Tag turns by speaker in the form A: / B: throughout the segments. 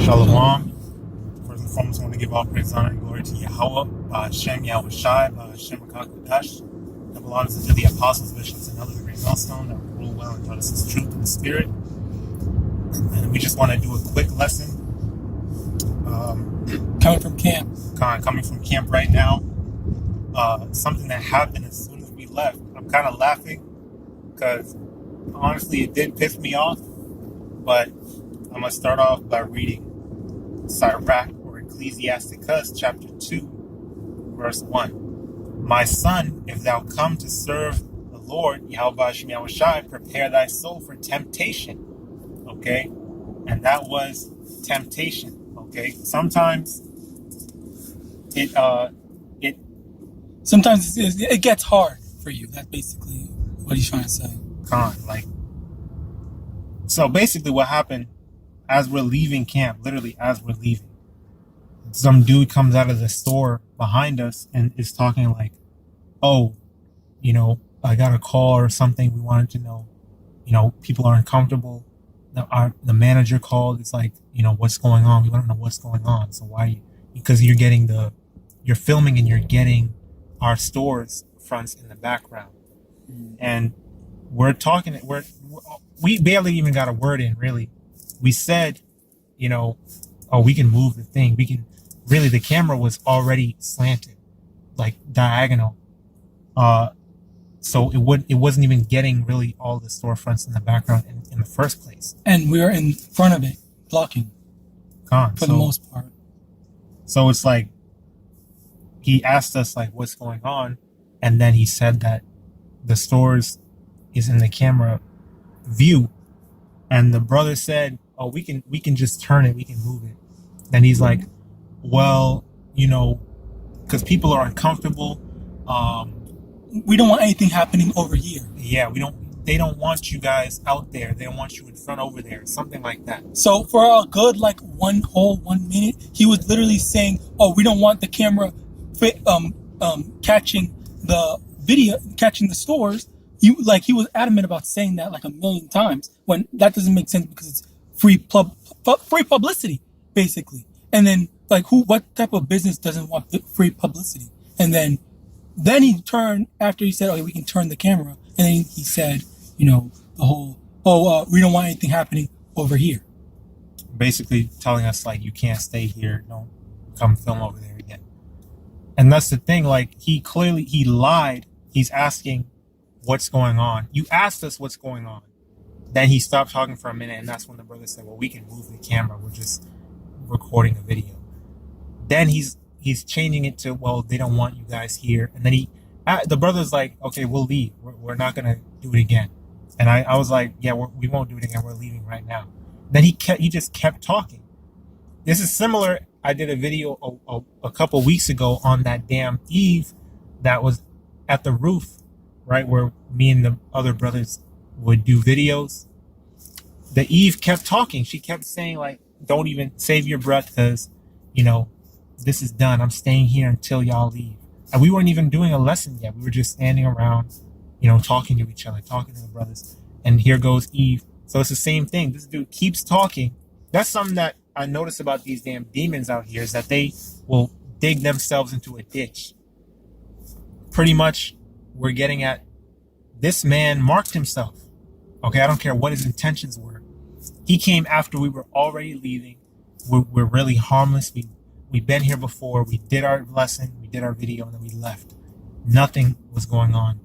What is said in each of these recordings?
A: Shalom. First and foremost, I want to give all praise, honor, and glory to YAHAWAH, YAHAWASHI, SHAMAIWAN, double honors to the apostles, bishops, and elders of the great millstone that rule well and taught us His truth in the Spirit. And we just want to do a quick lesson.
B: Coming from camp.
A: Coming from camp right now. Something that happened as soon as we left. I'm kind of laughing because honestly, it did piss me off. But I'm going to start off by reading Sirach or Ecclesiasticus chapter 2, verse 1. My son, if thou come to serve the Lord, YAHAWASHI, prepare thy soul for temptation. Okay? And that was temptation. Okay? Sometimes it
B: gets hard for you. That's basically what he's trying to say.
A: So basically what happened as we're leaving camp, literally as we're leaving, some dude comes out of the store behind us and is talking like, oh, I got a call or something. We wanted to know, people are uncomfortable. The manager called. It's like, what's going on? We want to know what's going on. So why? Because you're filming and you're getting our store's fronts in the background. And we're talking, we barely even got a word in, really. We said, we can move the thing. We can, really, the camera was already slanted, like diagonal. So it wasn't even getting really all the storefronts in the background in the first place.
B: And we were in front of it, blocking, for the most part.
A: So it's like, he asked us, like, what's going on? And then he said that the stores is in the camera view. And the brother said, oh, we can just turn it. We can move it. And he's like, well, because people are uncomfortable.
B: We don't want anything happening over here.
A: Yeah, they don't want you guys out there. They don't want you in front over there. Something like that.
B: So for a good, 1 minute, he was literally saying, oh, we don't want the camera catching the video, catching the stores. He was adamant about saying that like a million times, when that doesn't make sense because it's free publicity, basically. And then what type of business doesn't want free publicity? And then he turned after he said, okay, we can turn the camera. And then he said, the whole, we don't want anything happening over here.
A: Basically telling us you can't stay here. Don't come film over there again. And that's the thing. He lied. He's asking, what's going on? You asked us what's going on. Then he stopped talking for a minute, and that's when the brother said, well, we can move the camera. We're just recording a video. Then he's changing it to, well, they don't want you guys here. And then the brother's like, okay, we'll leave. We're not going to do it again. And I was like, yeah, we won't do it again. We're leaving right now. Then he just kept talking. This is similar. I did a video a couple weeks ago on that damn Eve that was at the roof, right, where me and the other brothers would do videos. The Eve kept talking. She kept saying, don't even save your breath because, this is done. I'm staying here until y'all leave. And we weren't even doing a lesson yet. We were just standing around, talking to each other, talking to the brothers. And here goes Eve. So it's the same thing. This dude keeps talking. That's something that I notice about these damn demons out here, is that they will dig themselves into a ditch. Pretty much, we're getting at, this man marked himself. Okay, I don't care what his intentions were. He came after we were already leaving. We're really harmless. We've been here before. We did our lesson. We did our video, and then we left. Nothing was going on.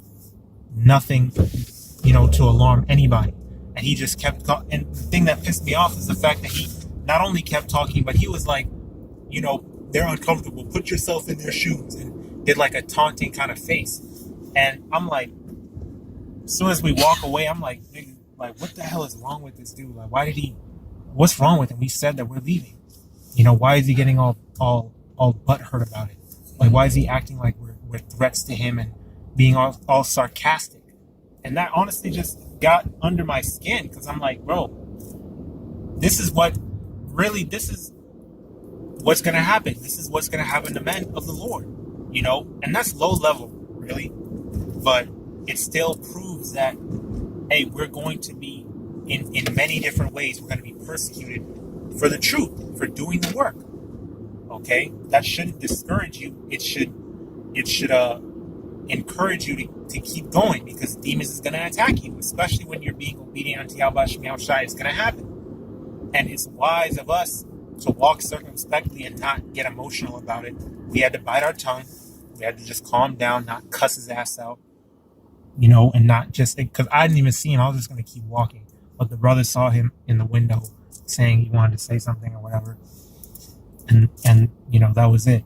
A: Nothing, to alarm anybody. And he just kept talking. And the thing that pissed me off is the fact that he not only kept talking, but he was like, they're uncomfortable. Put yourself in their shoes. And did a taunting kind of face. And I'm like, as soon as we walk away, I'm like, nigga, what the hell is wrong with this dude? What's wrong with him? We said that we're leaving. Why is he getting all butthurt about it? Why is he acting like we're threats to him and being all sarcastic? And that honestly just got under my skin, because I'm like, bro, this is what's going to happen. This is what's going to happen to men of the Lord, and that's low level, really. But it still proves that, hey, we're going to be in many different ways. We're going to be persecuted for the truth, for doing the work. Okay, that shouldn't discourage you. It should encourage you to keep going, because demons is going to attack you, especially when you're being obedient unto YAHAWASHI. It's going to happen, and it's wise of us to walk circumspectly and not get emotional about it. We had to bite our tongue. We had to just calm down, not cuss his ass out, and not just, because I didn't even see him. I was just going to keep walking, but the brother saw him in the window saying he wanted to say something or whatever, and that was it.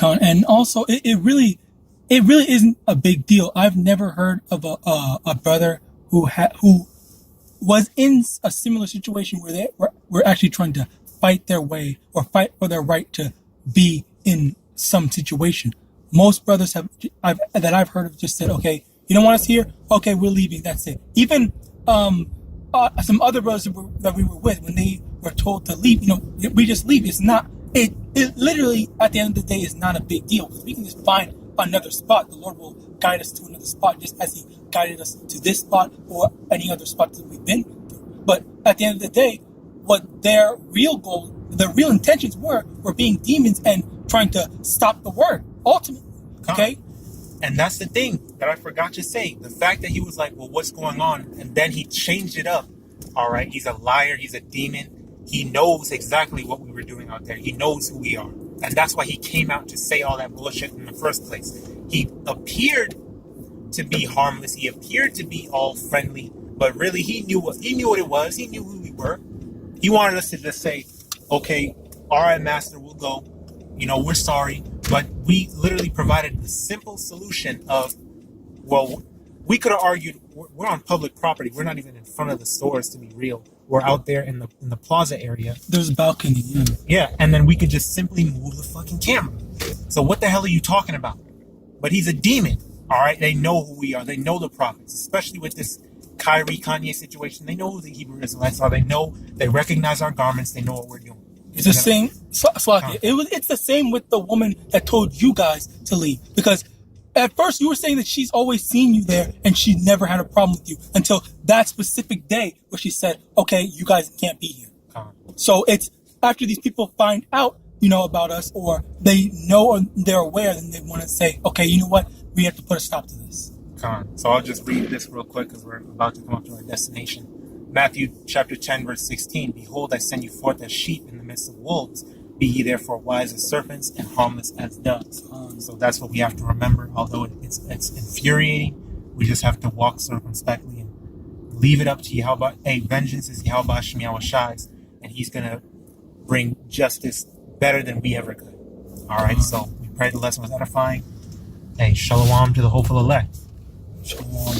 B: And also, it really isn't a big deal. I've never heard of a brother who was in a similar situation where they were actually trying to fight their way or fight for their right to be in some situation. Most brothers that I've heard of just said, okay, you don't want us here? Okay, we're leaving. That's it. Even some other brothers that we were with, when they were told to leave, we just leave. It's not, it literally, at the end of the day, is not a big deal, because we can just find another spot. The Lord will guide us to another spot, just as He guided us to this spot or any other spot that we've been through. But at the end of the day, what their real goal, their real intentions were being demons and trying to stop the word, ultimately. Okay?
A: And that's the thing that I forgot to say. The fact that he was like, well, what's going on? And then he changed it up. All right? He's a liar. He's a demon. He knows exactly what we were doing out there. He knows who we are. And that's why he came out to say all that bullshit in the first place. He appeared to be harmless. He appeared to be all friendly. But really, he knew what it was. He knew who we were. He wanted us to just say, okay, all right, master, we'll go. We're sorry. But we literally provided the simple solution of, well, we could have argued, we're on public property. We're not even in front of the stores, to be real. We're out there in the plaza area.
B: There's a balcony.
A: Yeah, and then we could just simply move the fucking camera. So what the hell are you talking about? But he's a demon, all right? They know who we are. They know the prophets, especially with this Kanye situation. They know who the Hebrew Israelites are. They recognize our garments. They know what we're doing.
B: It's the same. It's the same with the woman that told you guys to leave. Because at first you were saying that she's always seen you there and she never had a problem with you until that specific day where she said, okay, you guys can't be here. So it's after these people find out, about us, or they know or they're aware, then they want to say, okay, you know what? We have to put a stop to this.
A: So I'll just read this real quick because we're about to come up to our destination. Matthew chapter 10, verse 16. Behold, I send you forth as sheep in the midst of wolves. Be ye therefore wise as serpents and harmless as doves. So that's what we have to remember. Although it's infuriating, we just have to walk circumspectly and leave it up to Yahawadah. Hey, vengeance is YAHAWASHI's, and He's going to bring justice better than we ever could. All right, so we pray the lesson was edifying. Hey, shalom to the hopeful elect.
B: Shalom.